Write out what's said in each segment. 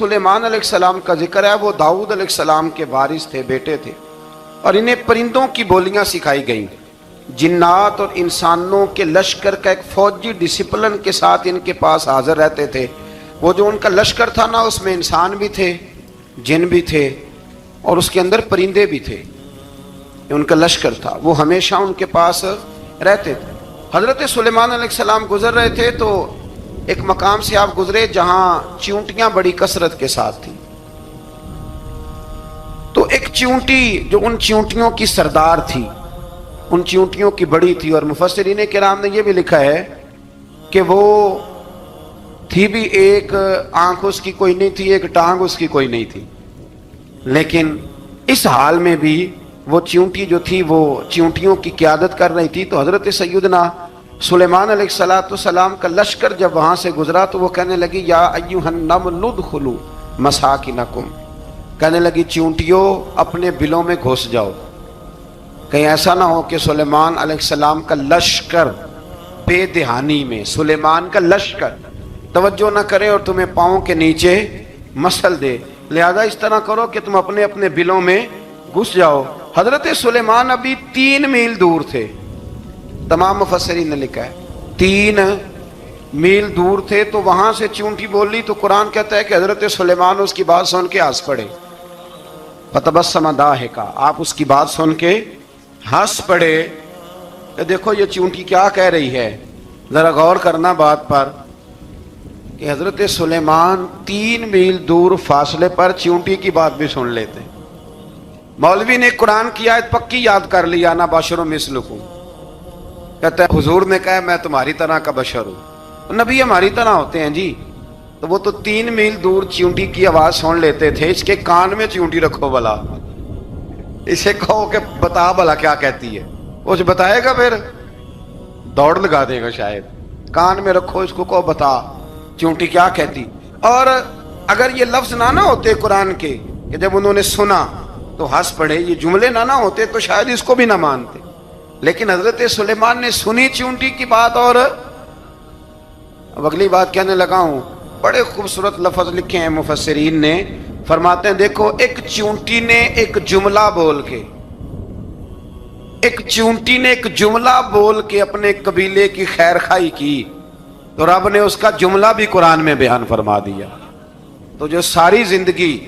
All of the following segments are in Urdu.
سلیمان علیہ السلام کا ذکر ہے، وہ داؤد علیہ السلام کے وارث تھے، بیٹے تھے، اور انہیں پرندوں کی بولیاں سکھائی گئیں۔ جنات اور انسانوں کے لشکر کا ایک فوجی ڈسپلن کے ساتھ ان کے پاس حاضر رہتے تھے۔ وہ جو ان کا لشکر تھا نا، اس میں انسان بھی تھے، جن بھی تھے، اور اس کے اندر پرندے بھی تھے۔ ان کا لشکر تھا، وہ ہمیشہ ان کے پاس رہتے تھے۔ حضرت سلیمان علیہ السلام گزر رہے تھے تو ایک مقام سے آپ گزرے جہاں چیونٹیاں بڑی کثرت کے ساتھ تھیں۔ تو ایک چیونٹی جو ان چیونٹیوں کی سردار تھی، ان چیونٹیوں کی بڑی تھی، اور مفسرین کرام نے یہ بھی لکھا ہے کہ وہ تھی بھی، ایک آنکھ اس کی کوئی نہیں تھی، ایک ٹانگ اس کی کوئی نہیں تھی، لیکن اس حال میں بھی وہ چیونٹی جو تھی وہ چیونٹیوں کی قیادت کر رہی تھی۔ تو حضرت سیدنا سلیمان علیہ السلام کا لشکر جب وہاں سے گزرا تو وہ کہنے لگی یا ایھا النمل ادخلوا مساکنکم، کہنے لگی چیونٹیوں اپنے بلوں میں گھس جاؤ، کہیں ایسا نہ ہو کہ سلیمان علیہ السلام کا لشکر بے دہانی میں سلیمان کا لشکر توجہ نہ کرے اور تمہیں پاؤں کے نیچے مسل دے، لہذا اس طرح کرو کہ تم اپنے اپنے بلوں میں گھس جاؤ۔ حضرت سلیمان ابھی 3 میل دور تھے، تمام مفسرین نے لکھا ہے 3 میل دور تھے، تو وہاں سے چیونٹی بولی تو قرآن کہتا ہے کہ حضرت سلیمان اس کی بات سن کے ہنس پڑے، فتبسم ضاحکا، آپ اس کی بات سن کے ہنس پڑے کہ دیکھو یہ چیونٹی کیا کہہ رہی ہے، ذرا غور کرنا بات پر کہ حضرت سلیمان 3 میل دور فاصلے پر چیونٹی کی بات بھی سن لیتے۔ مولوی نے قرآن کی آیت پکی یاد کر لی، انا بشر مثلکم، کہتا ہے حضور نے کہا میں تمہاری طرح کا بشر ہوں، نبی ہماری طرح ہوتے ہیں جی، تو وہ تو 3 میل دور چیونٹی کی آواز سن لیتے تھے، اس کے کان میں چیونٹی رکھو بلا، اسے کہو کہ بتا بلا کیا کہتی ہے، وہ جو بتائے گا پھر دوڑ لگا دے گا شاید، کان میں رکھو اس کو، کہو بتا چیونٹی کیا کہتی۔ اور اگر یہ لفظ نہ ہوتے قرآن کے کہ جب انہوں نے سنا تو ہنس پڑے، یہ جملے نہ ہوتے تو شاید اس کو بھی نہ مانتے، لیکن حضرت سلیمان نے سنی چیونٹی کی بات، اور اب اگلی بات کہنے لگا ہوں، بڑے خوبصورت لفظ لکھے ہیں مفسرین نے، فرماتے ہیں دیکھو ایک چیونٹی نے ایک جملہ بول کے، ایک چیونٹی نے ایک جملہ بول کے اپنے قبیلے کی خیر خواہی کی، تو رب نے اس کا جملہ بھی قرآن میں بیان فرما دیا۔ تو جو ساری زندگی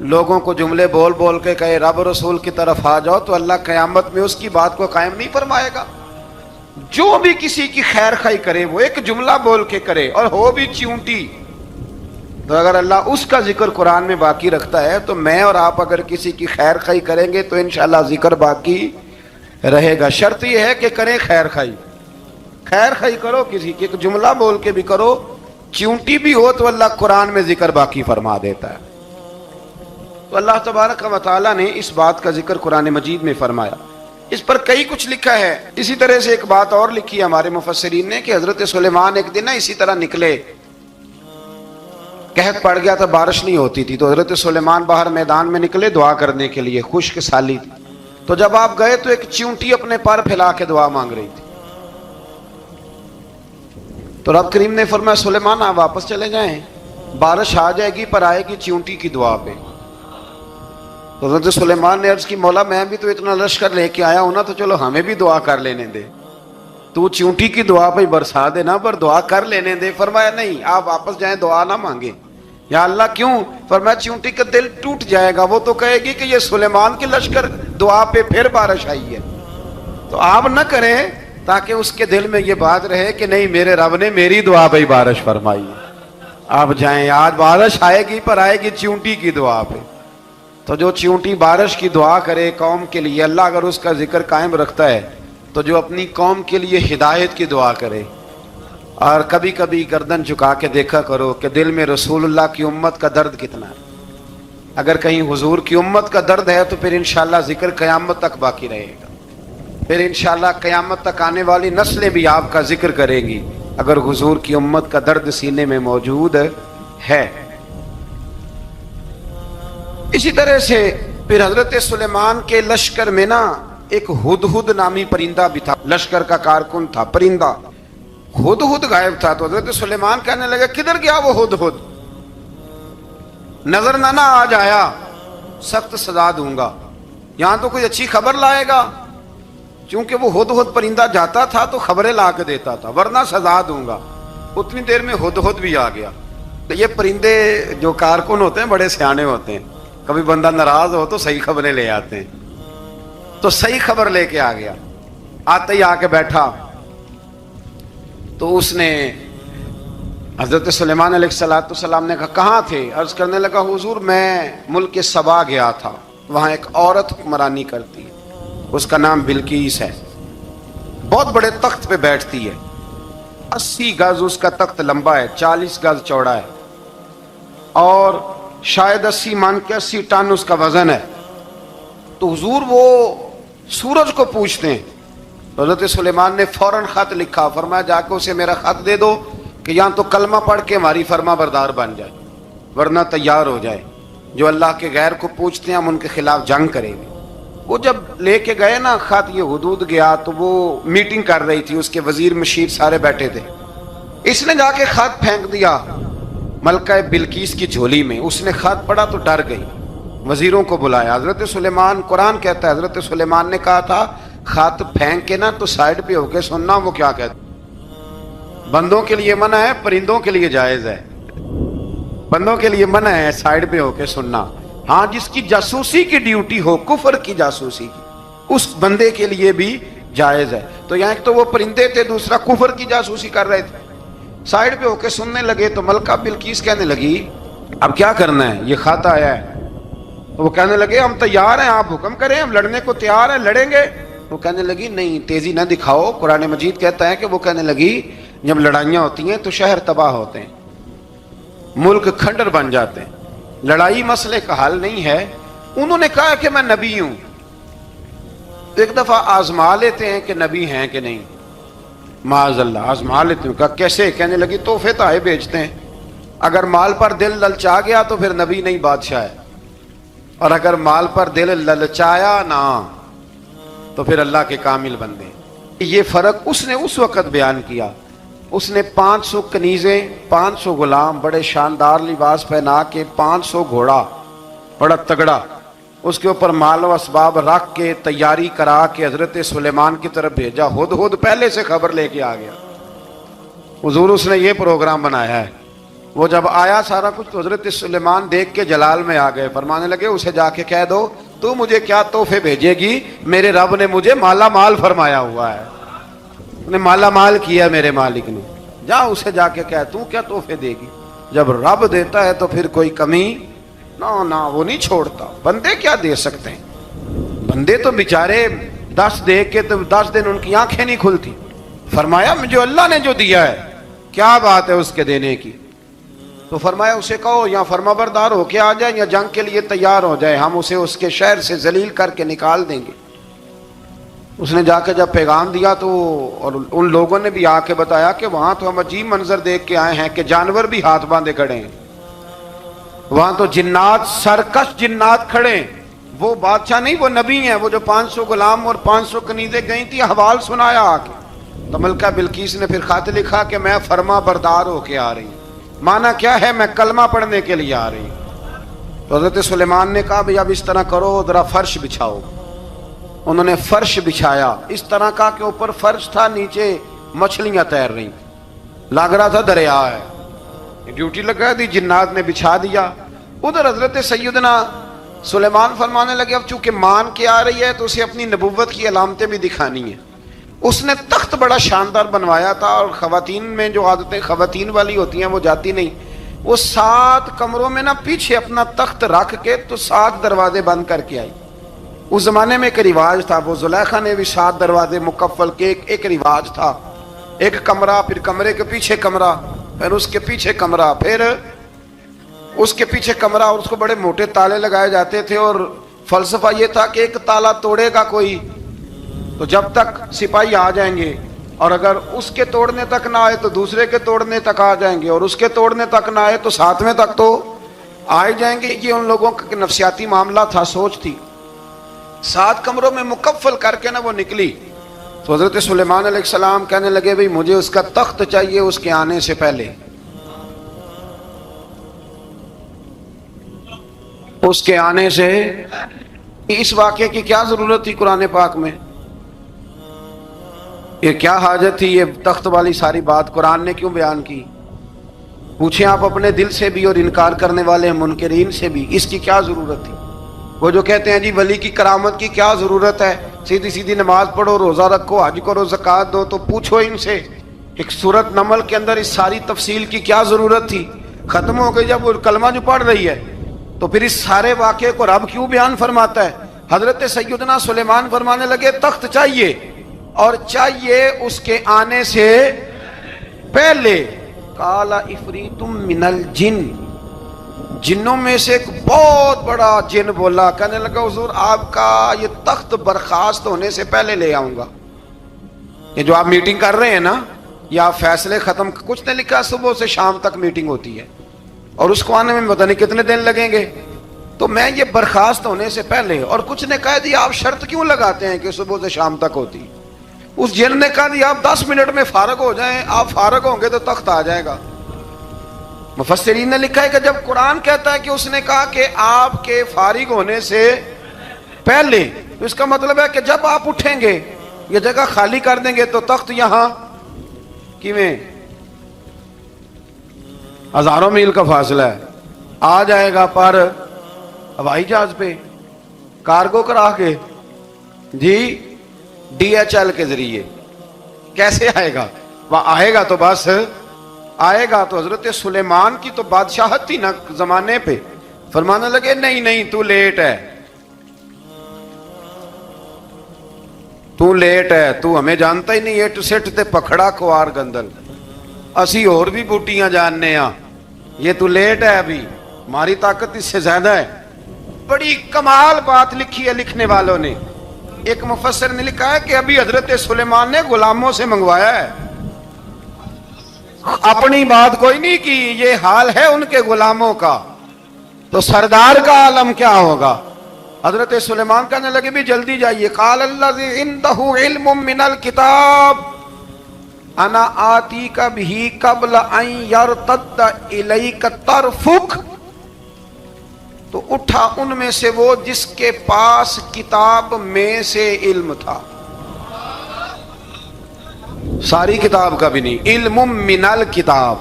لوگوں کو جملے بول بول کے کہے رب رسول کی طرف آ جاؤ، تو اللہ قیامت میں اس کی بات کو قائم نہیں فرمائے گا۔ جو بھی کسی کی خیر خواہی کرے وہ ایک جملہ بول کے کرے، اور ہو بھی چیونٹی، تو اگر اللہ اس کا ذکر قرآن میں باقی رکھتا ہے تو میں اور آپ اگر کسی کی خیر خواہی کریں گے تو انشاءاللہ ذکر باقی رہے گا۔ شرط یہ ہے کہ کریں خیر خواہی، خیر خواہی کرو کسی کی، ایک جملہ بول کے بھی کرو، چیونٹی بھی ہو تو اللہ قرآن میں ذکر باقی فرما دیتا ہے۔ تو اللہ تبارک و تعالیٰ نے اس بات کا ذکر قرآن مجید میں فرمایا، اس پر کئی کچھ لکھا ہے۔ اسی طرح سے ایک بات اور لکھی ہے ہمارے مفسرین نے کہ حضرت سلیمان ایک دن اسی طرح نکلے، قحط پڑ گیا تھا، بارش نہیں ہوتی تھی، تو حضرت سلیمان باہر میدان میں نکلے دعا کرنے کے لیے، خشک سالی تھی، تو جب آپ گئے تو ایک چیونٹی اپنے پر پھیلا کے دعا مانگ رہی تھی، تو رب کریم نے فرمایا سلیمان آپ واپس چلے جائیں، بارش آ جائے گی پر آئے گی چیونٹی کی دعا پہ۔ تو حضرت سلیمان نے عرض کی مولا میں بھی تو اتنا لشکر لے کے آیا ہوں نا، تو چلو ہمیں بھی دعا کر لینے دے، تو چیونٹی کی دعا پہ برسا دینا پر دعا کر لینے دے۔ فرمایا نہیں آپ واپس جائیں، دعا نہ مانگیں۔ یا اللہ کیوں؟ فرمایا چیونٹی کا دل ٹوٹ جائے گا، وہ تو کہے گی کہ یہ سلیمان کی لشکر دعا پہ پھر بارش آئی ہے، تو آپ نہ کریں تاکہ اس کے دل میں یہ بات رہے کہ نہیں میرے رب نے میری دعا پہ بارش فرمائی ہے۔ آپ جائیں، آج بارش آئے گی پر آئے گی چیونٹی کی دعا پہ۔ تو جو چیونٹی بارش کی دعا کرے قوم کے لیے، اللہ اگر اس کا ذکر قائم رکھتا ہے تو جو اپنی قوم کے لیے ہدایت کی دعا کرے، اور کبھی کبھی گردن جھکا کے دیکھا کرو کہ دل میں رسول اللہ کی امت کا درد کتنا ہے۔ اگر کہیں حضور کی امت کا درد ہے تو پھر انشاءاللہ ذکر قیامت تک باقی رہے گا، پھر انشاءاللہ قیامت تک آنے والی نسلیں بھی آپ کا ذکر کریں گی اگر حضور کی امت کا درد سینے میں موجود ہے۔ اسی طرح سے پھر حضرت سلیمان کے لشکر میں نا ایک ہدہد نامی پرندہ بھی تھا، لشکر کا کارکن تھا پرندہ، ہدہد غائب تھا۔ تو حضرت سلیمان کہنے لگے کدھر گیا وہ ہدہد؟ نظر نہ آ جایا سخت سزا دوں گا. یہاں تو کوئی اچھی خبر لائے گا، چونکہ وہ ہدہد پرندہ جاتا تھا تو خبریں لا کے دیتا تھا، ورنہ سزا دوں گا. اتنی دیر میں ہدہد بھی آ گیا. تو یہ پرندے جو کارکن ہوتے ہیں بڑے سیانے ہوتے ہیں، کبھی بندہ ناراض ہو تو صحیح خبریں لے آتے ہیں. تو صحیح خبر لے کے آ گیا. آتے ہی آ کے بیٹھا تو اس نے حضرت سلیمان علیہ السلام نے کہا کہاں تھے؟ عرض کرنے لگا حضور میں ملک سبا گیا تھا، وہاں ایک عورت حکمرانی کرتی ہے، اس کا نام بلقیس ہے، بہت بڑے تخت پہ بیٹھتی ہے، 80 گز اس کا تخت لمبا ہے، 40 گز چوڑا ہے، اور شاید 80 مان کے 80 ٹن اس کا وزن ہے. تو حضور وہ سورج کو پوچھتے ہیں. حضرت سلیمان نے فوراً خط لکھا، فرمایا جا کے اسے میرا خط دے دو کہ یہاں تو کلمہ پڑھ کے ہماری فرما بردار بن جائے، ورنہ تیار ہو جائے. جو اللہ کے غیر کو پوچھتے ہیں ہم ان کے خلاف جنگ کریں گے. وہ جب لے کے گئے نا خط، یہ حدود گیا تو وہ میٹنگ کر رہی تھی، اس کے وزیر مشیر سارے بیٹھے تھے. اس نے جا کے خط پھینک دیا ملکہ بلقیس کی جھولی میں. اس نے خط پڑھا تو ڈر گئی، وزیروں کو بلایا. حضرت سلیمان، قرآن کہتا ہے حضرت سلیمان نے کہا تھا خط پھینک کے نا تو سائڈ پہ ہو کے سننا وہ کیا کہتا. بندوں کے لیے منع ہے، پرندوں کے لیے جائز ہے. بندوں کے لیے منع ہے سائڈ پہ ہو کے سننا. ہاں جس کی جاسوسی کی ڈیوٹی ہو، کفر کی جاسوسی کی، اس بندے کے لیے بھی جائز ہے. تو یہاں ایک تو وہ پرندے تھے، دوسرا کفر کی جاسوسی کر رہے تھے. سائڈ پہ ہو کے سننے لگے تو ملکہ بلقیس کہنے لگی اب کیا کرنا ہے، یہ خط آیا ہے. وہ کہنے لگے ہم تیار ہیں، آپ حکم کریں، ہم لڑنے کو تیار ہیں، لڑیں گے. وہ کہنے لگی نہیں تیزی نہ دکھاؤ. قرآن مجید کہتا ہے کہ وہ کہنے لگی جب لڑائیاں ہوتی ہیں تو شہر تباہ ہوتے ہیں، ملک کھنڈر بن جاتے ہیں، لڑائی مسئلے کا حل نہیں ہے. انہوں نے کہا کہ میں نبی ہوں. ایک دفعہ آزما لیتے ہیں کہ نبی ہیں کہ نہیں، معاذ اللہ آزما لیتے ہیں. کہا کیسے؟ کہنے لگی تحفے تائے بیچتے ہیں، اگر مال پر دل للچا گیا تو پھر نبی نہیں بادشاہ ہے، اور اگر مال پر دل للچایا نہ تو پھر اللہ کے کامل بندے. یہ فرق اس نے اس وقت بیان کیا. اس نے 500 کنیزیں، 500 غلام، بڑے شاندار لباس پہنا کے، 500 گھوڑا بڑا تگڑا، اس کے اوپر مال و اسباب رکھ کے تیاری کرا کے حضرت سلیمان کی طرف بھیجا. ہدہد پہلے سے خبر لے کے آ گیا. حضور اس نے یہ پروگرام بنایا ہے. وہ جب آیا سارا کچھ تو حضرت سلیمان دیکھ کے جلال میں آ گئے. فرمانے لگے اسے جا کے کہہ دو تو مجھے کیا تحفے بھیجے گی، میرے رب نے مجھے مالا مال فرمایا ہوا ہے، انہیں مالا مال کیا میرے مالک نے. جا اسے جا کے کہہ تو کیا تحفے دے گی. جب رب دیتا ہے تو پھر کوئی کمی نہ وہ نہیں چھوڑتا. بندے کیا دے سکتے ہیں، بندے تو بیچارے 10 دے کے تو 10 دن ان کی آنکھیں نہیں کھلتی. فرمایا جو اللہ نے جو دیا ہے کیا بات ہے اس کے دینے کی. تو فرمایا اسے کہو یا فرما بردار ہو کے آ جائے یا جنگ کے لیے تیار ہو جائے، ہم اسے اس کے شہر سے ذلیل کر کے نکال دیں گے. اس نے جا کے جب پیغام دیا تو اور ان لوگوں نے بھی آ کے بتایا کہ وہاں تو ہم عجیب منظر دیکھ کے آئے ہیں کہ جانور بھی ہاتھ باندھے کھڑے ہیں، وہاں تو جنات، سرکش جنات کھڑے ہیں. وہ بادشاہ نہیں، وہ نبی ہیں. وہ جو 500 غلام اور 500 کنیزیں گئی تھی، حوال سنایا آ کے. تو ملکہ بلقیس نے پھر خط لکھا کہ میں فرما بردار ہو کے آ رہی ہوں. مانا کیا ہے، میں کلمہ پڑھنے کے لیے آ رہی ہوں. تو حضرت سلیمان نے کہا بھئی اب اس طرح کرو، ذرا فرش بچھاؤ. انہوں نے فرش بچھایا اس طرح کا کہ اوپر فرش تھا، نیچے مچھلیاں تیر رہی، لگ رہا تھا دریا ہے. ڈیوٹی لگا دی، جنات نے بچھا دیا. ادھر حضرت سیدنا سلیمان فرمانے لگے اب چونکہ مان کے آ رہی ہے تو اسے اپنی نبوت کی علامتیں بھی دکھانی ہیں. اس نے تخت بڑا شاندار بنوایا تھا، اور خواتین میں جو عادتیں خواتین والی ہوتی ہیں وہ جاتی نہیں. وہ 7 کمروں میں نا پیچھے اپنا تخت رکھ کے تو 7 دروازے بند کر کے آئی. اس زمانے میں ایک رواج تھا، وہ زلیخا نے بھی 7 دروازے مکفل کے ایک رواج تھا. ایک کمرہ، پھر کمرے کے پیچھے کمرہ، پھر اس کے پیچھے کمرہ، پھر اس کے پیچھے کمرہ، اور اس کو بڑے موٹے تالے لگائے جاتے تھے. اور فلسفہ یہ تھا کہ ایک تالا توڑے گا کوئی تو جب تک سپاہی آ جائیں گے، اور اگر اس کے توڑنے تک نہ آئے تو دوسرے کے توڑنے تک آ جائیں گے، اور اس کے توڑنے تک نہ آئے تو 7ویں تک تو آ جائیں گے. یہ ان لوگوں کا نفسیاتی معاملہ تھا، سوچ تھی. 7 کمروں میں مکفل کر کے نا وہ نکلی. تو حضرت سلیمان علیہ السلام کہنے لگے بھئی مجھے اس کا تخت چاہیے اس کے آنے سے پہلے. اس کے آنے سے اس واقعے کی کیا ضرورت تھی قرآن پاک میں؟ یہ کیا حاجت تھی یہ تخت والی ساری بات قرآن نے کیوں بیان کی؟ پوچھیں آپ اپنے دل سے بھی اور انکار کرنے والے منکرین سے بھی، اس کی کیا ضرورت تھی؟ وہ جو کہتے ہیں جی ولی کی کرامت کی کیا ضرورت ہے، سیدھی سیدھی نماز پڑھو، روزہ رکھو، حج کرو، زکوٰۃ دو، تو پوچھو ان سے ایک سورت نمل کے اندر اس ساری تفصیل کی کیا ضرورت تھی؟ ختم ہو گئی جب وہ کلمہ جو پڑھ رہی ہے تو پھر اس سارے واقعے کو رب کیوں بیان فرماتا ہے؟ حضرت سیدنا سلیمان فرمانے لگے تخت چاہیے، اور چاہیے اس کے آنے سے پہلے۔ قال عفریت من الجن، جنوں میں سے ایک بہت بڑا جن بولا، کہنے لگا حضور آپ کا یہ تخت برخاست ہونے سے پہلے لے آؤں گا۔ یہ جو آپ میٹنگ کر رہے ہیں نا، یہ آپ فیصلے ختم، کچھ نے لکھا صبح سے شام تک میٹنگ ہوتی ہے اور اس کو آنے میں پتہ نہیں کتنے دن لگیں گے، تو میں یہ برخاست ہونے سے پہلے، اور کچھ نے کہہ دیا آپ شرط کیوں لگاتے ہیں کہ صبح سے شام تک ہوتی؟ اس جن نے کہا دیا آپ 10 منٹ میں فارغ ہو جائیں، آپ فارغ ہوں گے تو تخت آ جائے گا۔ مفسرین نے لکھا ہے کہ جب قرآن کہتا ہے کہ اس نے کہا کہ آپ کے فارغ ہونے سے پہلے، تو اس کا مطلب ہے کہ جب آپ اٹھیں گے یہ جگہ خالی کر دیں گے تو تخت یہاں کیویں ہزاروں میل کا فاصلہ ہے آ جائے گا، پر ہوائی جہاز پہ کارگو کرا کے، جی DHL کے ذریعے کیسے آئے گا؟ وہ آئے گا تو بس آئے گا۔ تو حضرت سلیمان کی تو بادشاہت تھی نا زمانے پہ، فرمانے لگے نہیں نہیں تو لیٹ ہے، تو لیٹ ہے، تو ہمیں جانتا ہی نہیں، ایٹ سٹ تے پکھڑا کوار گندل، اسی اور بھی بوٹیاں جاننے ہاں، یہ تو لیٹ ہے، ابھی ہماری طاقت اس سے زیادہ ہے۔ بڑی کمال بات لکھی ہے لکھنے والوں نے۔ ایک مفسر نے لکھا ہے کہ ابھی حضرت سلیمان نے غلاموں سے منگوایا ہے، اپنی بات کوئی نہیں کی، یہ حال ہے ان کے غلاموں کا، تو سردار کا عالم کیا ہوگا؟ حضرت سلیمان کہنے لگے بھی جلدی جائیے۔ قال الذی عنده علم من الکتاب انا آتیک بہ قبل ان یرتد الیک طرفک، تو اٹھا ان میں سے وہ جس کے پاس کتاب میں سے علم تھا، ساری کتاب کا بھی نہیں، علم من الکتاب،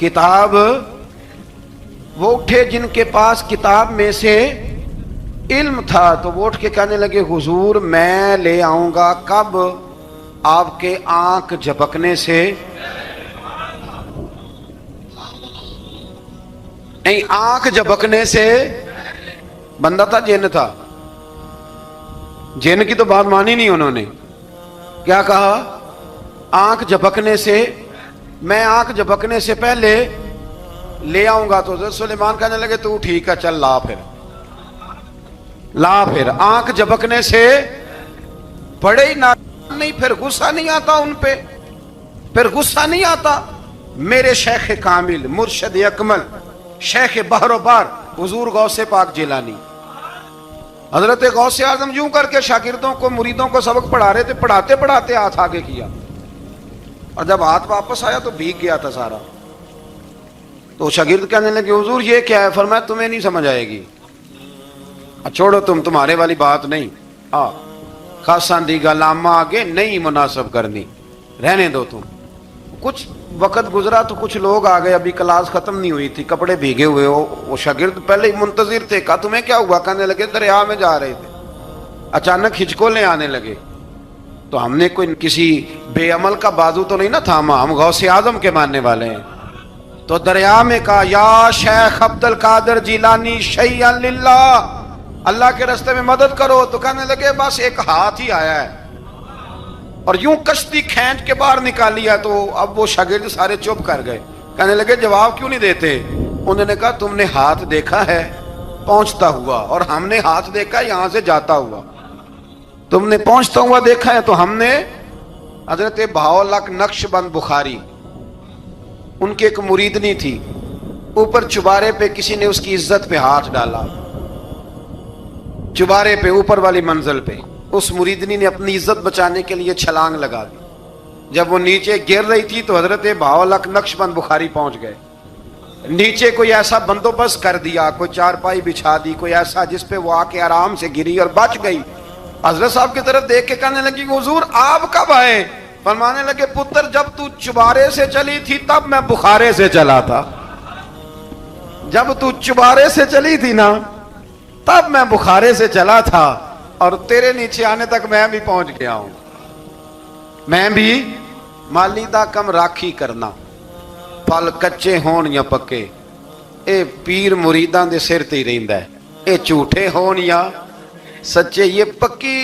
کتاب، وہ اٹھے جن کے پاس کتاب میں سے علم تھا، تو وہ اٹھ کے کہنے لگے حضور میں لے آؤں گا، کب؟ آپ کے آنکھ جھپکنے سے، نہیں آنکھ جھپکنے سے، بندہ تھا جن تھا، جن کی تو بات مانی نہیں انہوں نے، کیا کہا؟ آنکھ جھپکنے سے، میں آنکھ جھپکنے سے پہلے لے آؤں گا۔ تو حضرت سلیمان کہنے لگے تو ٹھیک ہے چل لا پھر، لا پھر۔ آنکھ جھپکنے سے بڑے ہی نہیں، پھر غصہ نہیں آتا ان پہ، پھر غصہ نہیں آتا۔ میرے شیخ کامل، مرشد اکمل، شیخ بحر و بار، حضور غوث پاک جیلانی، حضرت غوث اعظم یوں کر کے شاگردوں کو، مریدوں کو سبق پڑھا رہے تھے، پڑھاتے پڑھاتے ہاتھ آگے کیا، اور جب ہاتھ واپس آیا تو بھیگ گیا تھا سارا۔ تو شاگرد کہنے لگے حضور یہ کیا ہے؟ فرمایا تمہیں نہیں سمجھ آئے گی، چھوڑو تمہارے والی بات نہیں، خاصاں دی گل آما آگے نہیں مناسب کرنی، رہنے دو تم۔ کچھ وقت گزرا تو کچھ لوگ آ گئے، ابھی کلاس ختم نہیں ہوئی تھی، کپڑے بھیگے ہوئے ہو، وہ شاگرد پہلے ہی منتظر تھے، کہا تمہیں کیا ہوا؟ کہنے لگے دریا میں جا رہے تھے، اچانک ہچکولیں آنے لگے، تو ہم نے کوئی کسی بے عمل کا بازو تو نہیں نہ تھاما، ہم غوث اعظم کے ماننے والے ہیں، تو دریا میں کہا یا شیخ عبد القادر جیلانی شیئا للہ، اللہ کے راستے میں مدد کرو۔ تو کہنے لگے بس ایک ہاتھ ہی آیا ہے، اور یوں کشتی کھینچ کے باہر نکالی ہے۔ تو اب وہ شاگرد سارے چپ کر گئے، کہنے لگے جواب کیوں نہیں دیتے؟ انہوں نے کہا تم نے ہاتھ دیکھا ہے پہنچتا ہوا، اور ہم نے ہاتھ دیکھا ہے یہاں سے جاتا ہوا، تم نے پہنچتا ہوا دیکھا ہے، تو ہم نے حضرت بہاؤالحق نقشبند بخاری، ان کی ایک مریدنی تھی، اوپر چبارے پہ کسی نے اس کی عزت پہ ہاتھ ڈالا، چبارے پہ اوپر والی منزل پہ، اس مریدنی نے اپنی عزت بچانے کے لیے چھلانگ لگا دی، جب وہ نیچے گر رہی تھی تو حضرت بہاؤالحق نقشبند بخاری پہنچ گئے، نیچے کوئی ایسا بندوبست کر دیا, کوئی چارپائی بچھا دی, کوئی ایسا جس پہ وہ آ کے آرام سے گری اور بچ گئی. حضرت صاحب کی طرف دیکھ کے کہنے لگی حضور آپ کب آئے؟ فرمانے لگے پتر جب تو چبارے سے چلی تھی تب میں بخارے سے چلا تھا. جب تو چبارے سے چلی تھی نا تب میں بخارے سے چلا تھا, اور تیرے نیچے آنے تک میں بھی پہنچ گیا ہوں. میں بھی مالی دا کم راکھی کرنا, پھل کچے ہون یا پکے, اے پیر مریداں دے سر تے ہی رہندا ہے. اے جھوٹے ہون یا سچے, یہ پکی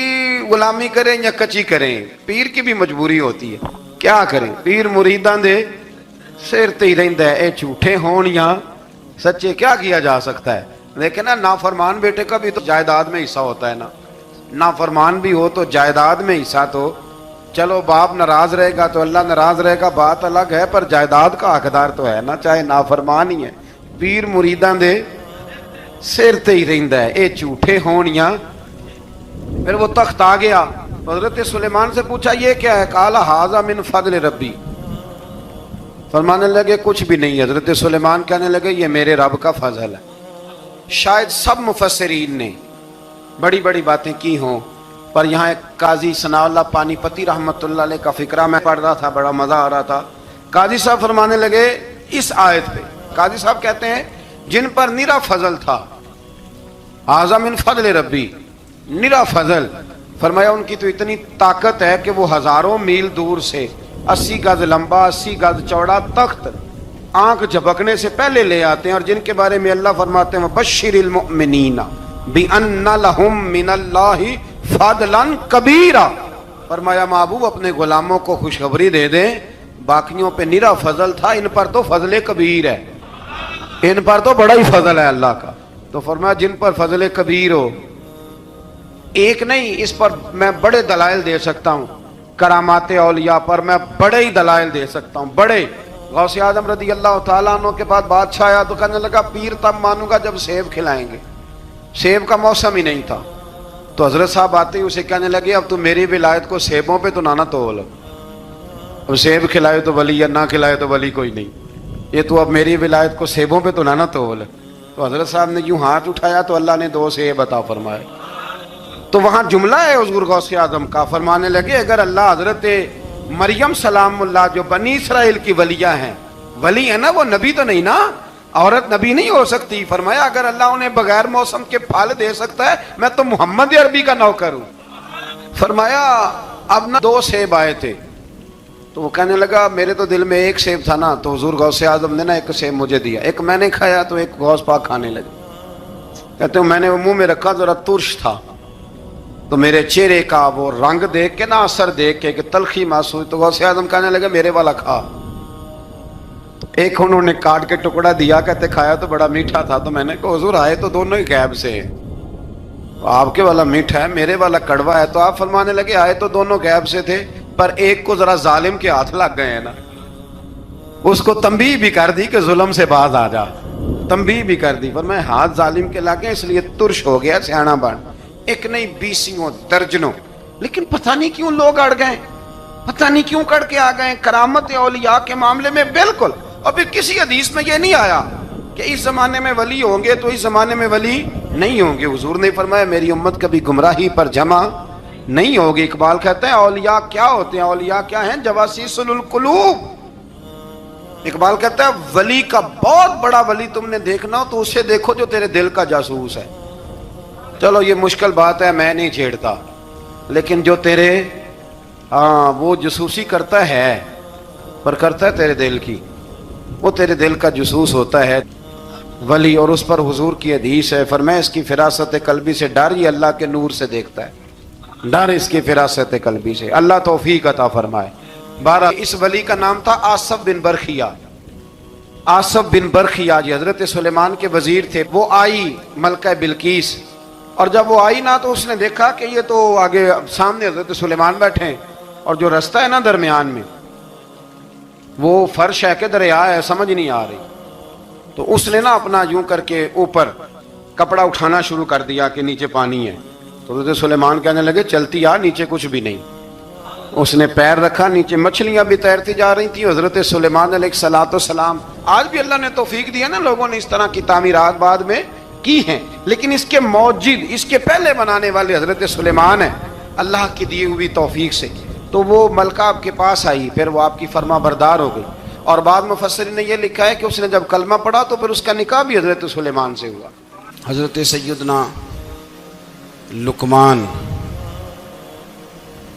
غلامی کریں یا کچی کریں, پیر کی بھی مجبوری ہوتی ہے. کیا کریں, پیر مریداں دے سر تے ہی رہندا ہے. اے جھوٹے ہون یا سچے, کیا کیا جا سکتا ہے. لیکن نا نافرمان بیٹے کا بھی تو جائیداد میں حصہ ہوتا ہے نا. نافرمان بھی ہو تو جائیداد میں حصہ تو, چلو باپ ناراض رہے گا تو اللہ ناراض رہے گا, بات الگ ہے, پر جائیداد کا حقدار تو ہے نا, چاہے نافرمان ہی ہے. پیر مریداں دے سر تے ہی رہندا ہے. اے جھوٹے ہون یا. پھر وہ تخت آ گیا, حضرت سلیمان سے پوچھا یہ کیا ہے؟ قال ھذا من فضل ربی. فرمانے لگے کچھ بھی نہیں. حضرت سلیمان کہنے لگے یہ میرے رب کا فضل ہے. شاید سب مفسرین نے بڑی بڑی باتیں کی ہوں, پر یہاں ایک قاضی ثناء اللہ پانی پتی رحمت اللہ علیہ کا فقرہ میں پڑھ رہا تھا, بڑا مزہ آ رہا تھا. قاضی صاحب فرمانے لگے اس آیت پہ, قاضی صاحب کہتے ہیں جن پر نرا فضل تھا, ھذا من فضل ربی, نرا فضل. فرمایا ان کی تو اتنی طاقت ہے کہ وہ ہزاروں میل دور سے 80 گز لمبا 80 گز چوڑا تخت آنکھ جھپکنے سے پہلے لے آتے ہیں, اور جن کے بارے میں اللہ فرماتے ہیں بشر المؤمنین بِأَنَّ لَهُم مِّنَ اللَّهِ فَضْلًا كَبِيرًا. فرمایا محبوب اپنے غلاموں کو خوشخبری دے دیں, باقیوں پہ نرا فضل تھا, ان پر تو فضل کبیر ہے, ان پر تو بڑا ہی فضل ہے اللہ کا. تو فرمایا جن پر فضل کبیر ہو, ایک نہیں, اس پر میں بڑے دلائل دے سکتا ہوں. کرامات اولیاء پر میں بڑے ہی دلائل دے سکتا ہوں, بڑے. غوث اعظم رضی اللہ تعالیٰ عنہ کے بعد بادشاہ آیا تو کہنے لگا پیر تب مانوں گا جب سیب کھلائیں گے. سیب کا موسم ہی نہیں تھا. تو حضرت صاحب آتے ہی اسے کہنے لگے اب تو میری ولایت کو سیبوں پہ تو نہ تول, اب سیب کھلائے تو ولی یا نہ کھلائے تو ولی کوئی نہیں, یہ تو اب میری ولایت کو سیبوں پہ تو نہ تول. تو حضرت صاحب نے یوں ہاتھ اٹھایا تو اللہ نے 2 سیب عطا فرمائے. تو وہاں جملہ ہے حضور غوث اعظم کا, فرمانے لگے اگر اللہ حضرت مریم سلام اللہ جو بنی اسرائیل کی ولیہ ہیں, ولی ہے نا, وہ نبی تو نہیں نا, عورت نبی نہیں ہو سکتی. فرمایا اگر اللہ انہیں بغیر موسم کے پھل دے سکتا ہے, میں تو محمد عربی کا نوکر ہوں. فرمایا اب نہ 2 سیب آئے تھے, تو وہ کہنے لگا میرے تو دل میں 1 سیب تھا نا. تو حضور غوث اعظم نے نا 1 سیب مجھے دیا, 1 میں نے کھایا تو 1 غوث پاک کھانے لگے. کہتے ہیں میں نے وہ منہ میں رکھا, ذرا ترش تھا, تو میرے چہرے کا وہ رنگ دیکھ کے نا, اثر دیکھ کے کہ تلخی محسوس, تو غوث اعظم کہنے لگے میرے والا کھا. 1 انہوں نے کاٹ کے ٹکڑا دیا, کہتے کھایا تو بڑا میٹھا تھا. تو میں نے کہا حضور آئے تو دونوں ہی غیب سے ہیں, آپ کے والا میٹھا ہے, میرے والا کڑوا ہے. تو آپ فرمانے لگے آئے تو دونوں غیب سے تھے, پر ایک کو ذرا ظالم کے ہاتھ لگ گئے ہیں نا, اس کو تنبیہ بھی کر دی کہ ظلم سے باز آ جا, تنبیہ بھی کر دی. فرمایا ہاتھ ظالم کے لگے اس لیے ترش ہو گیا, سیانا بن. 1 نہیں 20 درجنوں, لیکن پتہ نہیں کیوں لوگ اڑ گئے, پتہ نہیں کیوں کڑ کے آ گئے. کرامت اولیاء کے معاملے میں بالکل, اور پھر کسی حدیث میں یہ نہیں آیا کہ اس زمانے میں ولی ہوں گے تو اس زمانے میں ولی نہیں ہوں گے. حضور نے فرمایا میری امت کبھی گمراہی پر جمع نہیں ہوگی. اقبال کہتے ہیں اولیاء کیا ہوتے ہیں, اولیاء کیا ہیں, جواسیس القلوب. اقبال کہتا ہے ولی کا بہت بڑا ولی تم نے دیکھنا ہو تو اسے دیکھو جو تیرے دل کا جاسوس ہے. چلو یہ مشکل بات ہے, میں نہیں چھیڑتا, لیکن جو تیرے وہ جاسوسی کرتا ہے, پر کرتا ہے تیرے دل کی, وہ تیرے دل کا جاسوس ہوتا ہے ولی. اور اس پر حضور کی حدیث ہے, فرمایا اس کی فراست قلبی سے ڈر, یہ اللہ کے نور سے دیکھتا ہے, ڈر اس کی فراست قلبی سے. اللہ توفیق عطا فرمائے. 12 اس ولی کا نام تھا آصف بن برخیہ. آصف بن برخیہ جی حضرت سلیمان کے وزیر تھے. وہ آئی ملکہ بلقیس, اور جب وہ آئی نا تو اس نے دیکھا کہ یہ تو آگے سامنے حضرت سلیمان بیٹھے ہیں, اور جو رستہ ہے نا درمیان میں وہ فرش ہے کہ دریا ہے, سمجھ نہیں آ رہی. تو اس نے نا اپنا یوں کر کے اوپر کپڑا اٹھانا شروع کر دیا کہ نیچے پانی ہے. تو حضرت سلیمان کہنے لگے چلتی آ, نیچے کچھ بھی نہیں. اس نے پیر رکھا, نیچے مچھلیاں بھی تیرتی جا رہی تھیں. حضرت سلیمان علیہ الصلوۃ والسلام آج بھی اللہ نے توفیق دیا نا، لوگوں نے اس طرح کی تعمیرات بعد میں کی ہیں، لیکن اس کے موجد، اس کے پہلے بنانے والے حضرت سلیمان ہیں اللہ کی دی ہوئی توفیق سے۔ تو وہ ملکہ آپ کے پاس آئی، پھر وہ آپ کی فرما بردار ہو گئی، اور بعد مفسرین نے یہ لکھا ہے کہ اس نے جب کلمہ پڑھا تو پھر اس کا نکاح بھی حضرت سلیمان سے ہوا۔ حضرت سیدنا لقمان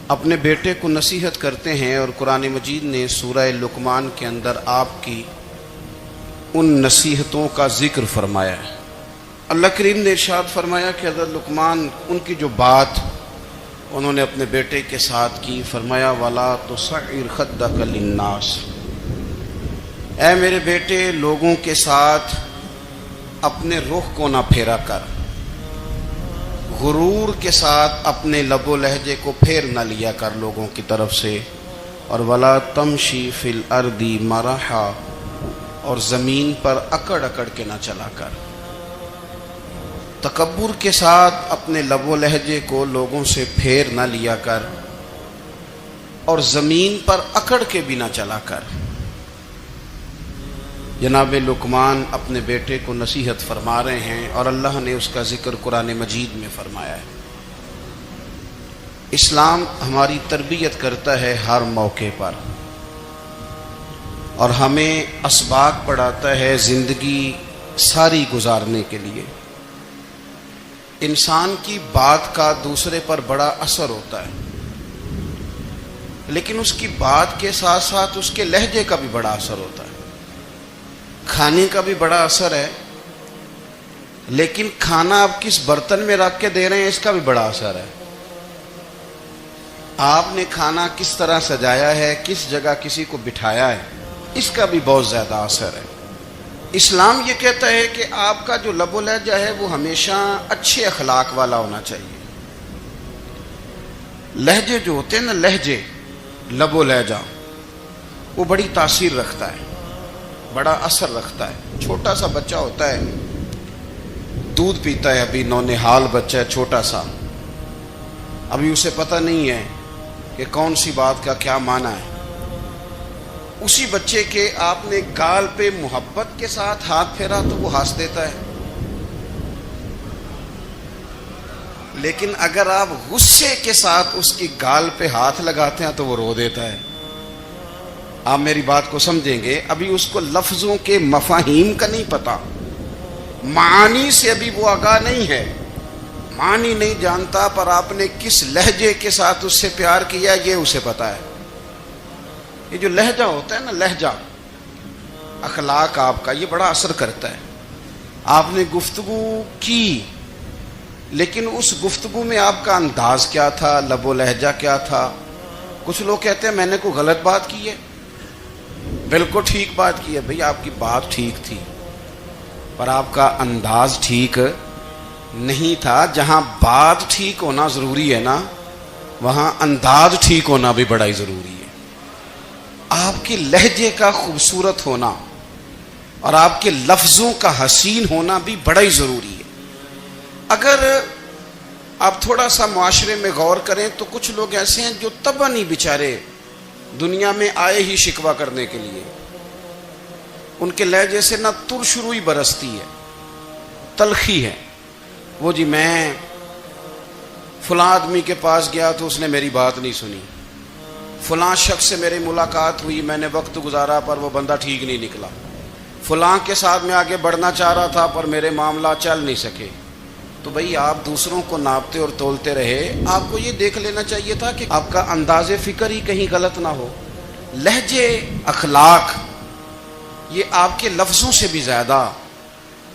اپنے بیٹے کو نصیحت کرتے ہیں، اور قرآن مجید نے سورہ لقمان کے اندر آپ کی ان نصیحتوں کا ذکر فرمایا ہے۔ اللہ کریم نے ارشاد فرمایا کہ حضرت لقمان، ان کی جو بات انہوں نے اپنے بیٹے کے ساتھ کی، فرمایا وَلَا تُصَعِّرْ خَدَّكَ لِلنَّاسِ، اے میرے بیٹے لوگوں کے ساتھ اپنے رخ کو نہ پھیرا کر، غرور کے ساتھ اپنے لب و لہجے کو پھیر نہ لیا کر لوگوں کی طرف سے، اور وَلَا تَمْشِي فِي الْأَرْضِ مَرَحًا، اور زمین پر اکڑ اکڑ کے نہ چلا کر، تکبر کے ساتھ اپنے لب و لہجے کو لوگوں سے پھیر نہ لیا کر، اور زمین پر اکڑ کے بھی نہ چلا کر۔ جناب لقمان اپنے بیٹے کو نصیحت فرما رہے ہیں، اور اللہ نے اس کا ذکر قرآن مجید میں فرمایا ہے۔ اسلام ہماری تربیت کرتا ہے ہر موقع پر، اور ہمیں اسباق پڑھاتا ہے زندگی ساری گزارنے کے لیے۔ انسان کی بات کا دوسرے پر بڑا اثر ہوتا ہے، لیکن اس کی بات کے ساتھ ساتھ اس کے لہجے کا بھی بڑا اثر ہوتا ہے۔ کھانے کا بھی بڑا اثر ہے، لیکن کھانا آپ کس برتن میں رکھ کے دے رہے ہیں اس کا بھی بڑا اثر ہے۔ آپ نے کھانا کس طرح سجایا ہے، کس جگہ کسی کو بٹھایا ہے، اس کا بھی بہت زیادہ اثر ہے۔ اسلام یہ کہتا ہے کہ آپ کا جو لب و لہجہ ہے وہ ہمیشہ اچھے اخلاق والا ہونا چاہیے۔ لہجے جو ہوتے ہیں نا، لہجے، لب و لہجہ، وہ بڑی تاثیر رکھتا ہے، بڑا اثر رکھتا ہے۔ چھوٹا سا بچہ ہوتا ہے، دودھ پیتا ہے، ابھی نونہال بچہ ہے چھوٹا سا، ابھی اسے پتہ نہیں ہے کہ کون سی بات کا کیا معنی ہے۔ اسی بچے کے آپ نے گال پہ محبت کے ساتھ ہاتھ پھیرا تو وہ ہنس دیتا ہے، لیکن اگر آپ غصے کے ساتھ اس کی گال پہ ہاتھ لگاتے ہیں تو وہ رو دیتا ہے۔ آپ میری بات کو سمجھیں گے، ابھی اس کو لفظوں کے مفاہیم کا نہیں پتا، معانی سے ابھی وہ آگاہ نہیں ہے، معنی نہیں جانتا، پر آپ نے کس لہجے کے ساتھ اس سے پیار کیا یہ اسے پتا ہے۔ یہ جو لہجہ ہوتا ہے نا، لہجہ، اخلاق آپ کا، یہ بڑا اثر کرتا ہے۔ آپ نے گفتگو کی، لیکن اس گفتگو میں آپ کا انداز کیا تھا، لب و لہجہ کیا تھا۔ کچھ لوگ کہتے ہیں میں نے کوئی غلط بات کی ہے، بالکل ٹھیک بات کی ہے۔ بھئی آپ کی بات ٹھیک تھی، پر آپ کا انداز ٹھیک نہیں تھا۔ جہاں بات ٹھیک ہونا ضروری ہے نا، وہاں انداز ٹھیک ہونا بھی بڑا ہی ضروری ہے۔ آپ کے لہجے کا خوبصورت ہونا اور آپ کے لفظوں کا حسین ہونا بھی بڑا ہی ضروری ہے۔ اگر آپ تھوڑا سا معاشرے میں غور کریں تو کچھ لوگ ایسے ہیں جو طبعاً ہی بیچارے دنیا میں آئے ہی شکوہ کرنے کے لیے، ان کے لہجے سے نہ ترش روئی برستی ہے، تلخی ہے۔ وہ جی میں فلاں آدمی کے پاس گیا تو اس نے میری بات نہیں سنی، فلاں شخص سے میری ملاقات ہوئی، میں نے وقت گزارا پر وہ بندہ ٹھیک نہیں نکلا، فلاں کے ساتھ میں آگے بڑھنا چاہ رہا تھا پر میرے معاملہ چل نہیں سکے۔ تو بھئی آپ دوسروں کو ناپتے اور تولتے رہے، آپ کو یہ دیکھ لینا چاہیے تھا کہ آپ کا انداز فکر ہی کہیں غلط نہ ہو۔ لہجے، اخلاق، یہ آپ کے لفظوں سے بھی زیادہ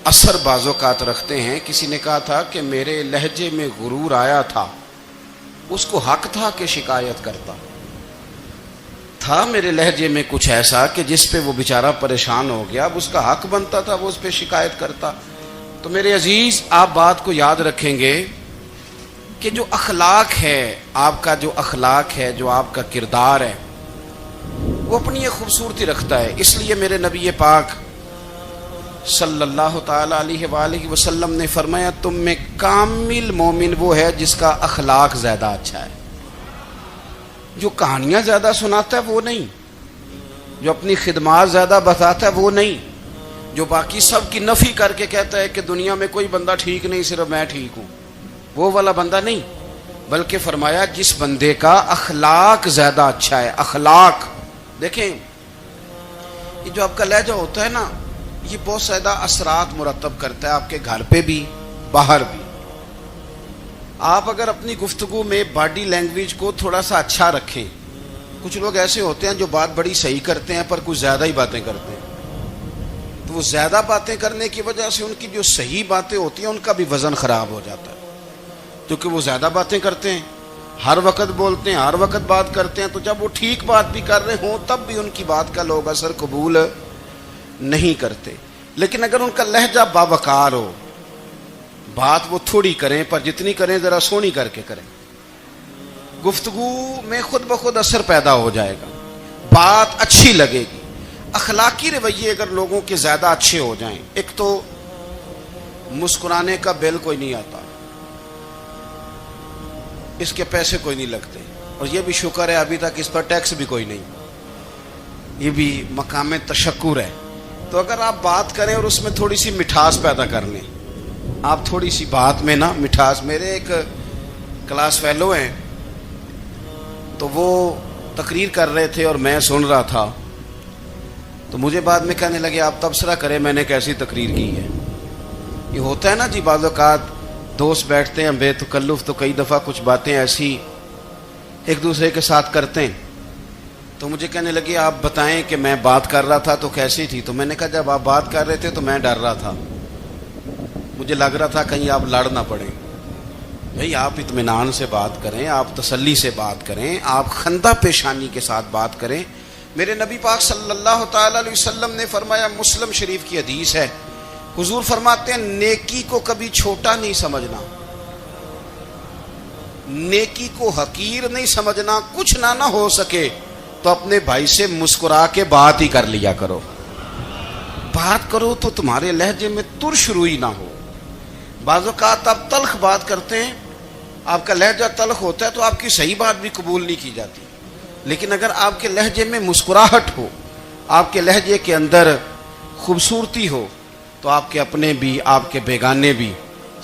اثر بعض اوقات رکھتے ہیں۔ کسی نے کہا تھا کہ میرے لہجے میں غرور آیا تھا، اس کو حق تھا کہ شکایت کرتا تھا، میرے لہجے میں کچھ ایسا کہ جس پہ وہ بیچارہ پریشان ہو گیا، اب اس کا حق بنتا تھا وہ اس پہ شکایت کرتا۔ تو میرے عزیز، آپ بات کو یاد رکھیں گے کہ جو اخلاق ہے، آپ کا جو اخلاق ہے، جو آپ کا کردار ہے، وہ اپنی ایک خوبصورتی رکھتا ہے۔ اس لیے میرے نبی پاک صلی اللہ تعالی علیہ وآلہ وسلم نے فرمایا تم میں کامل مومن وہ ہے جس کا اخلاق زیادہ اچھا ہے۔ جو کہانیاں زیادہ سناتا ہے وہ نہیں، جو اپنی خدمات زیادہ بتاتا ہے وہ نہیں، جو باقی سب کی نفی کر کے کہتا ہے کہ دنیا میں کوئی بندہ ٹھیک نہیں، صرف میں ٹھیک ہوں، وہ والا بندہ نہیں، بلکہ فرمایا جس بندے کا اخلاق زیادہ اچھا ہے۔ اخلاق دیکھیں، یہ جو آپ کا لہجہ ہوتا ہے نا، یہ بہت زیادہ اثرات مرتب کرتا ہے آپ کے گھر پہ بھی باہر بھی۔ آپ اگر اپنی گفتگو میں باڈی لینگویج کو تھوڑا سا اچھا رکھیں، کچھ لوگ ایسے ہوتے ہیں جو بات بڑی صحیح کرتے ہیں پر کچھ زیادہ ہی باتیں کرتے ہیں، تو وہ زیادہ باتیں کرنے کی وجہ سے ان کی جو صحیح باتیں ہوتی ہیں ان کا بھی وزن خراب ہو جاتا ہے، کیونکہ وہ زیادہ باتیں کرتے ہیں، ہر وقت بولتے ہیں، ہر وقت بات کرتے ہیں، تو جب وہ ٹھیک بات بھی کر رہے ہوں تب بھی ان کی بات کا لوگ اثر قبول نہیں کرتے۔ لیکن اگر ان کا لہجہ باوقار ہو، بات وہ تھوڑی کریں پر جتنی کریں ذرا سونی کر کے کریں، گفتگو میں خود بخود اثر پیدا ہو جائے گا، بات اچھی لگے گی۔ اخلاقی رویے اگر لوگوں کے زیادہ اچھے ہو جائیں، ایک تو مسکرانے کا بل کوئی نہیں آتا، اس کے پیسے کوئی نہیں لگتے، اور یہ بھی شکر ہے ابھی تک اس پر ٹیکس بھی کوئی نہیں، یہ بھی مقام تشکر ہے۔ تو اگر آپ بات کریں اور اس میں تھوڑی سی مٹھاس پیدا کر لیں، آپ تھوڑی سی بات میں نا مٹھاس، میرے ایک کلاس فیلو ہیں تو وہ تقریر کر رہے تھے اور میں سن رہا تھا، تو مجھے بعد میں کہنے لگے آپ تبصرہ کریں میں نے کیسی تقریر کی ہے۔ یہ ہوتا ہے نا جی، بعض اوقات دوست بیٹھتے ہیں بے تکلف تو کئی دفعہ کچھ باتیں ایسی ایک دوسرے کے ساتھ کرتے ہیں، تو مجھے کہنے لگے آپ بتائیں کہ میں بات کر رہا تھا تو کیسی تھی؟ تو میں نے کہا جب آپ بات کر رہے تھے تو میں ڈر رہا تھا، مجھے لگ رہا تھا کہیں آپ لڑ نہ پڑیں۔ بھئی آپ اطمینان سے بات کریں، آپ تسلی سے بات کریں، آپ خندہ پیشانی کے ساتھ بات کریں۔ میرے نبی پاک صلی اللہ تعالی علیہ وسلم نے فرمایا، مسلم شریف کی حدیث ہے، حضور فرماتے ہیں نیکی کو کبھی چھوٹا نہیں سمجھنا، نیکی کو حقیر نہیں سمجھنا، کچھ نہ ہو سکے تو اپنے بھائی سے مسکرا کے بات ہی کر لیا کرو، بات کرو تو تمہارے لہجے میں ترش روئی نہ ہو۔ بعض اوقات آپ تلخ بات کرتے ہیں، آپ کا لہجہ تلخ ہوتا ہے تو آپ کی صحیح بات بھی قبول نہیں کی جاتی، لیکن اگر آپ کے لہجے میں مسکراہٹ ہو، آپ کے لہجے کے اندر خوبصورتی ہو، تو آپ کے اپنے بھی آپ کے بیگانے بھی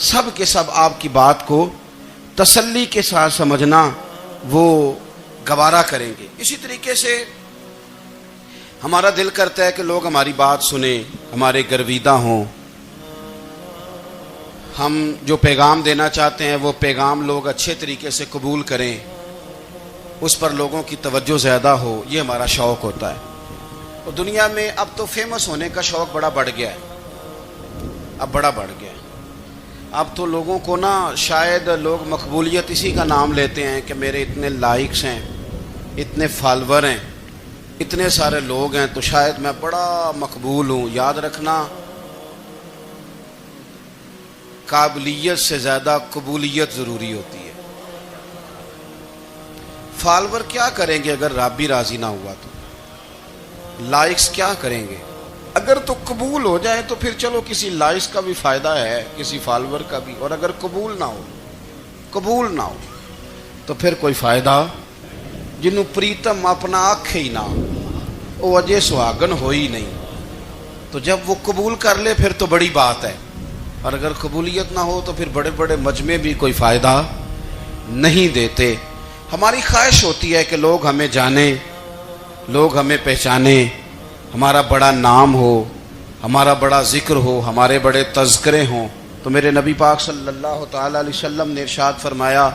سب کے سب آپ کی بات کو تسلی کے ساتھ سمجھنا وہ گوارا کریں گے۔ اسی طریقے سے ہمارا دل کرتا ہے کہ لوگ ہماری بات سنیں، ہمارے گرویدہ ہوں، ہم جو پیغام دینا چاہتے ہیں وہ پیغام لوگ اچھے طریقے سے قبول کریں، اس پر لوگوں کی توجہ زیادہ ہو، یہ ہمارا شوق ہوتا ہے۔ اور دنیا میں اب تو فیمس ہونے کا شوق بڑا بڑھ گیا ہے، اب بڑا بڑھ گیا ہے۔ اب تو لوگوں کو نا شاید لوگ مقبولیت اسی کا نام لیتے ہیں کہ میرے اتنے لائکس ہیں، اتنے فالور ہیں، اتنے سارے لوگ ہیں تو شاید میں بڑا مقبول ہوں۔ یاد رکھنا، قابلیت سے زیادہ قبولیت ضروری ہوتی ہے۔ فالور کیا کریں گے اگر رب بھی راضی نہ ہوا تو؟ لائکس کیا کریں گے؟ اگر تو قبول ہو جائے تو پھر چلو کسی لائکس کا بھی فائدہ ہے، کسی فالور کا بھی، اور اگر قبول نہ ہو تو پھر کوئی فائدہ جنوں پریتم اپنا آنکھ ہی نہ وہ اجے سہاگن ہو ہی نہیں، تو جب وہ قبول کر لے پھر تو بڑی بات ہے، اور اگر قبولیت نہ ہو تو پھر بڑے بڑے مجمع بھی کوئی فائدہ نہیں دیتے۔ ہماری خواہش ہوتی ہے کہ لوگ ہمیں جانیں، لوگ ہمیں پہچانیں، ہمارا بڑا نام ہو، ہمارا بڑا ذکر ہو، ہمارے بڑے تذکرے ہوں۔ تو میرے نبی پاک صلی اللہ تعالی علیہ وسلم نے ارشاد فرمایا،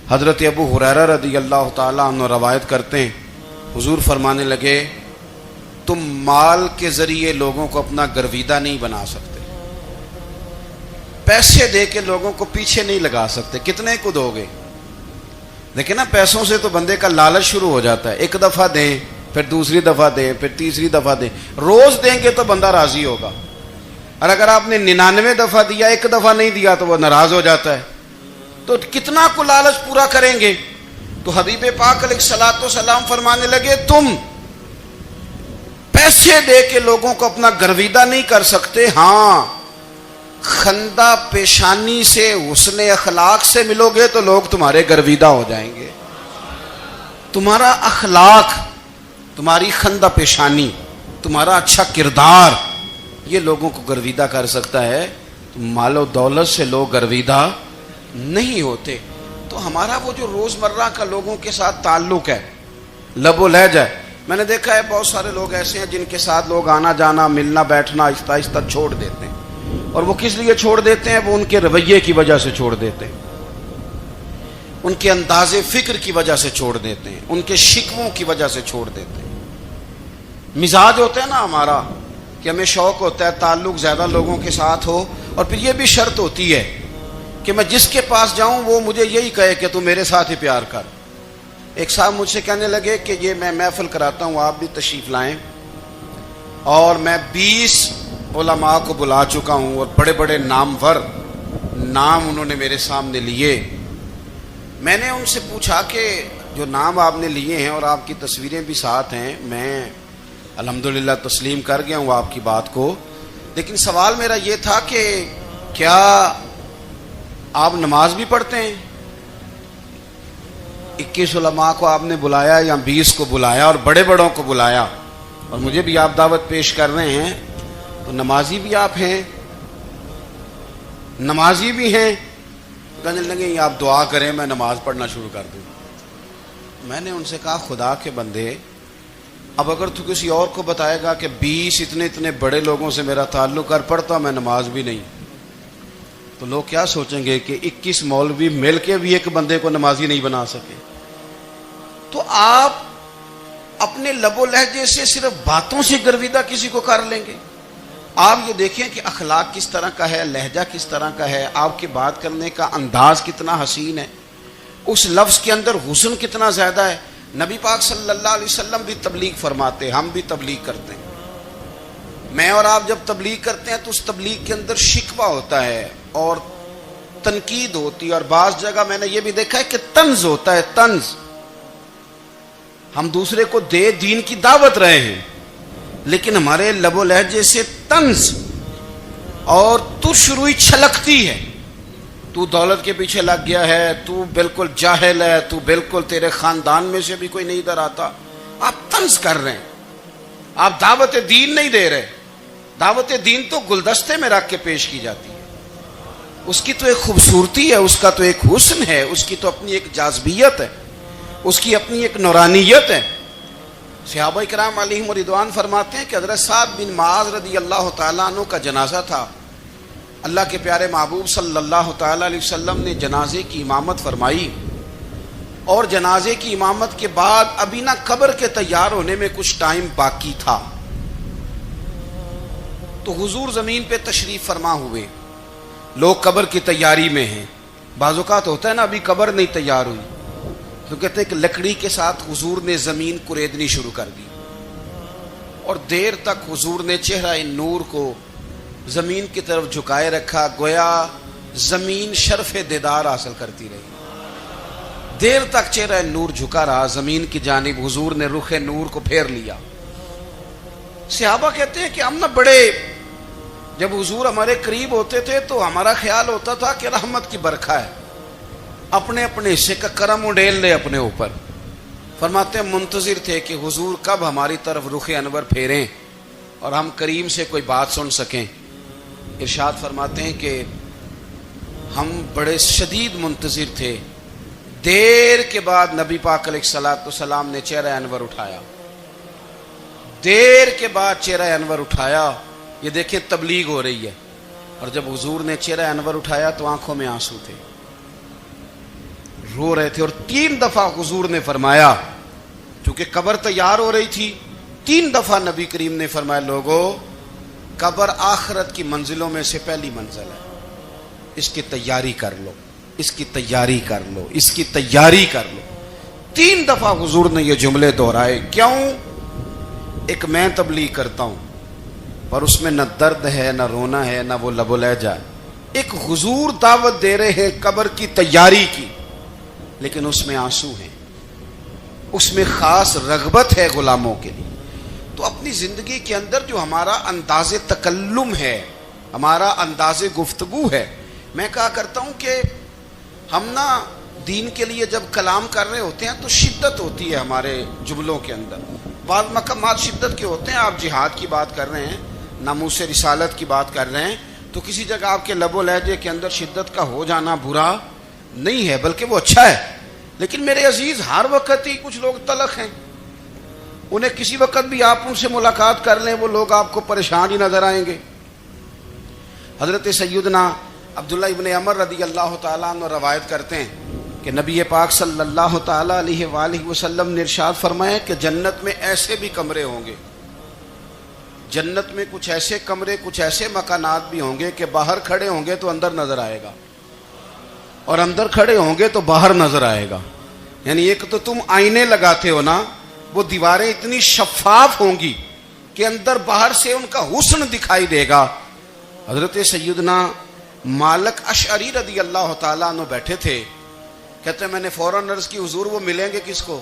حضرت ابو ہریرہ رضی اللہ تعالیٰ عنہ روایت کرتے ہیں، حضور فرمانے لگے، تم مال کے ذریعے لوگوں کو اپنا گرویدہ نہیں بنا سکتے، پیسے دے کے لوگوں کو پیچھے نہیں لگا سکتے۔ کتنے کو دو گے؟ دیکھیں نا، پیسوں سے تو بندے کا لالچ شروع ہو جاتا ہے، ایک دفعہ دیں، پھر دوسری دفعہ دیں، پھر تیسری دفعہ دیں، روز دیں گے تو بندہ راضی ہوگا، اور اگر آپ نے 99 دفعہ دیا، ایک دفعہ نہیں دیا تو وہ ناراض ہو جاتا ہے، تو کتنا کو لالچ پورا کریں گے؟ تو حبیب پاک علیہ الصلوۃ والسلام فرمانے لگے، تم پیسے دے کے لوگوں کو اپنا گرویدہ نہیں کر سکتے، ہاں خندہ پیشانی سے، حسن اخلاق سے ملو گے تو لوگ تمہارے گرویدہ ہو جائیں گے۔ تمہارا اخلاق تمہاری خندہ پیشانی، تمہارا اچھا کردار، یہ لوگوں کو گرویدہ کر سکتا ہے. مال و دولت سے لوگ گرویدہ نہیں ہوتے. تو ہمارا وہ جو روزمرہ کا لوگوں کے ساتھ تعلق ہے، لب و لہجہ ہے. میں نے دیکھا ہے بہت سارے لوگ ایسے ہیں جن کے ساتھ لوگ آنا جانا ملنا بیٹھنا آہستہ آہستہ چھوڑ دیتے ہیں. اور وہ کس لیے چھوڑ دیتے ہیں؟ وہ ان کے رویے کی وجہ سے چھوڑ دیتے ہیں، ان کے انداز فکر کی وجہ سے چھوڑ دیتے ہیں، ان کے شکووں کی وجہ سے چھوڑ دیتے ہیں. مزاج ہوتا ہے نا ہمارا کہ ہمیں شوق ہوتا ہے تعلق زیادہ لوگوں کے ساتھ ہو، اور پھر یہ بھی شرط ہوتی ہے کہ میں جس کے پاس جاؤں وہ مجھے یہی کہے کہ تو میرے ساتھ ہی پیار کر. ایک صاحب مجھ سے کہنے لگے کہ یہ میں محفل کراتا ہوں، آپ بھی تشریف لائیں، اور میں 20 علماء کو بلا چکا ہوں اور بڑے بڑے نامور نام انہوں نے میرے سامنے لیے. میں نے ان سے پوچھا کہ جو نام آپ نے لیے ہیں اور آپ کی تصویریں بھی ساتھ ہیں، میں الحمدللہ تسلیم کر گیا ہوں آپ کی بات کو، لیکن سوال میرا یہ تھا کہ کیا آپ نماز بھی پڑھتے ہیں؟ 21 علماء کو آپ نے بلایا یا 20 کو بلایا اور بڑے بڑوں کو بلایا، اور مجھے بھی آپ دعوت پیش کر رہے ہیں، تو نمازی بھی آپ ہیں، نمازی بھی ہیں. کہنے لگے آپ دعا کریں میں نماز پڑھنا شروع کر دوں. میں نے ان سے کہا خدا کے بندے، اب اگر تو کسی اور کو بتائے گا کہ 20 اتنے بڑے لوگوں سے میرا تعلق کر پڑتا میں نماز بھی نہیں، تو لوگ کیا سوچیں گے کہ 21 مولوی مل کے بھی ایک بندے کو نمازی نہیں بنا سکے. تو آپ اپنے لب و لہجے سے صرف باتوں سے گرویدہ کسی کو کر لیں گے. آپ یہ دیکھیں کہ اخلاق کس طرح کا ہے، لہجہ کس طرح کا ہے، آپ کے بات کرنے کا انداز کتنا حسین ہے، اس لفظ کے اندر حسن کتنا زیادہ ہے. نبی پاک صلی اللہ علیہ وسلم بھی تبلیغ فرماتے، ہم بھی تبلیغ کرتے ہیں. میں اور آپ جب تبلیغ کرتے ہیں تو اس تبلیغ کے اندر شکوہ ہوتا ہے اور تنقید ہوتی ہے، اور بعض جگہ میں نے یہ بھی دیکھا ہے کہ طنز ہوتا ہے. طنز، ہم دوسرے کو دین کی دعوت رہے ہیں، لیکن ہمارے لب و لہجے سے طنز اور ترش روئی چھلکتی ہے. تو دولت کے پیچھے لگ گیا ہے، تو بالکل جاہل ہے، تو بالکل تیرے خاندان میں سے بھی کوئی نہیں ادھر آتا. آپ طنز کر رہے ہیں، آپ دعوت دین نہیں دے رہے. دعوت دین تو گلدستے میں رکھ کے پیش کی جاتی ہے، اس کی تو ایک خوبصورتی ہے، اس کا تو ایک حسن ہے، اس کی تو اپنی ایک جاذبیت ہے، اس کی اپنی ایک نورانیت ہے. صحابہ کرام علیہم رضوان فرماتے ہیں کہ حضرت سعد بن معاذ رضی اللہ تعالیٰ عنہ کا جنازہ تھا. اللہ کے پیارے محبوب صلی اللہ تعالیٰ علیہ وسلم نے جنازے کی امامت فرمائی، اور جنازے کی امامت کے بعد ابھی نہ قبر کے تیار ہونے میں کچھ ٹائم باقی تھا، تو حضور زمین پہ تشریف فرما ہوئے. لوگ قبر کی تیاری میں ہیں. بعض اوقات ہوتا ہے نا ابھی قبر نہیں تیار ہوئی، تو کہتے ہیں کہ لکڑی کے ساتھ حضور نے زمین کریدنی شروع کر دی، اور دیر تک حضور نے چہرہ نور کو زمین کی طرف جھکائے رکھا، گویا زمین شرف دیدار حاصل کرتی رہی. دیر تک چہرہ نور جھکا رہا زمین کی جانب، حضور نے رخ نور کو پھیر لیا. صحابہ کہتے ہیں کہ ہم نہ بڑے، جب حضور ہمارے قریب ہوتے تھے تو ہمارا خیال ہوتا تھا کہ رحمت کی برکھہ ہے، اپنے اپنے حصے کا کرم اڈیل لے اپنے اوپر. فرماتے ہیں منتظر تھے کہ حضور کب ہماری طرف رخ انور پھیریں اور ہم کریم سے کوئی بات سن سکیں. ارشاد فرماتے ہیں کہ ہم بڑے شدید منتظر تھے. دیر کے بعد نبی پاک علیہ الصلوۃ والسلام نے چہرہ انور اٹھایا، دیر کے بعد چہرہ انور اٹھایا. یہ دیکھیں تبلیغ ہو رہی ہے، اور جب حضور نے چہرہ انور اٹھایا تو آنکھوں میں آنسو تھے، رو رہے تھے. اور 3 دفعہ حضور نے فرمایا، چونکہ قبر تیار ہو رہی تھی، 3 دفعہ نبی کریم نے فرمایا لوگوں قبر آخرت کی منزلوں میں سے پہلی منزل ہے، اس کی تیاری کر لو، اس کی تیاری کر لو، اس کی تیاری کر لو. 3 دفعہ حضور نے یہ جملے دہرائے. کیوں؟ ایک میں تبلیغ کرتا ہوں اور اس میں نہ درد ہے، نہ رونا ہے، نہ وہ لب و لہجہ ہے. ایک حضور دعوت دے رہے ہیں قبر کی تیاری کی، لیکن اس میں آنسو ہیں، اس میں خاص رغبت ہے غلاموں کے لیے. تو اپنی زندگی کے اندر جو ہمارا انداز تکلم ہے، ہمارا انداز گفتگو ہے، میں کہا کرتا ہوں کہ ہم نا دین کے لیے جب کلام کر رہے ہوتے ہیں تو شدت ہوتی ہے ہمارے جملوں کے اندر، بعض مقامات شدت کے ہوتے ہیں. آپ جہاد کی بات کر رہے ہیں, ناموس رسالت کی بات کر رہے ہیں, تو کسی جگہ آپ کے لب و لہجے کے اندر شدت کا ہو جانا برا نہیں ہے, بلکہ وہ اچھا ہے. لیکن میرے عزیز, ہر وقت ہی کچھ لوگ تلخ ہیں, انہیں کسی وقت بھی آپ ان سے ملاقات کر لیں وہ لوگ آپ کو پریشان ہی نظر آئیں گے. حضرت سیدنا عبداللہ ابن عمر رضی اللہ تعالیٰ عنہ روایت کرتے ہیں کہ نبی پاک صلی اللہ تعالیٰ علیہ وآلہ وسلم نے ارشاد فرمایا کہ جنت میں ایسے بھی کمرے ہوں گے, جنت میں کچھ ایسے کمرے, کچھ ایسے مکانات بھی ہوں گے کہ باہر کھڑے ہوں گے تو اندر نظر آئے گا, اور اندر کھڑے ہوں گے تو باہر نظر آئے گا. یعنی ایک تو تم آئینے لگاتے ہو نا, وہ دیواریں اتنی شفاف ہوں گی کہ اندر باہر سے ان کا حسن دکھائی دے گا. حضرت سیدنا مالک اشعری رضی اللہ تعالیٰ عنہ بیٹھے تھے, کہتے ہیں میں نے فوراً عرض کی حضور وہ ملیں گے کس کو؟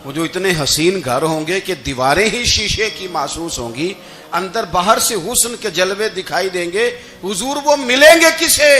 وہ جو اتنے حسین گھر ہوں گے کہ دیواریں ہی شیشے کی محسوس ہوں گی, اندر باہر سے حسن کے جلوے دکھائی دیں گے, حضور وہ ملیں گے کسے؟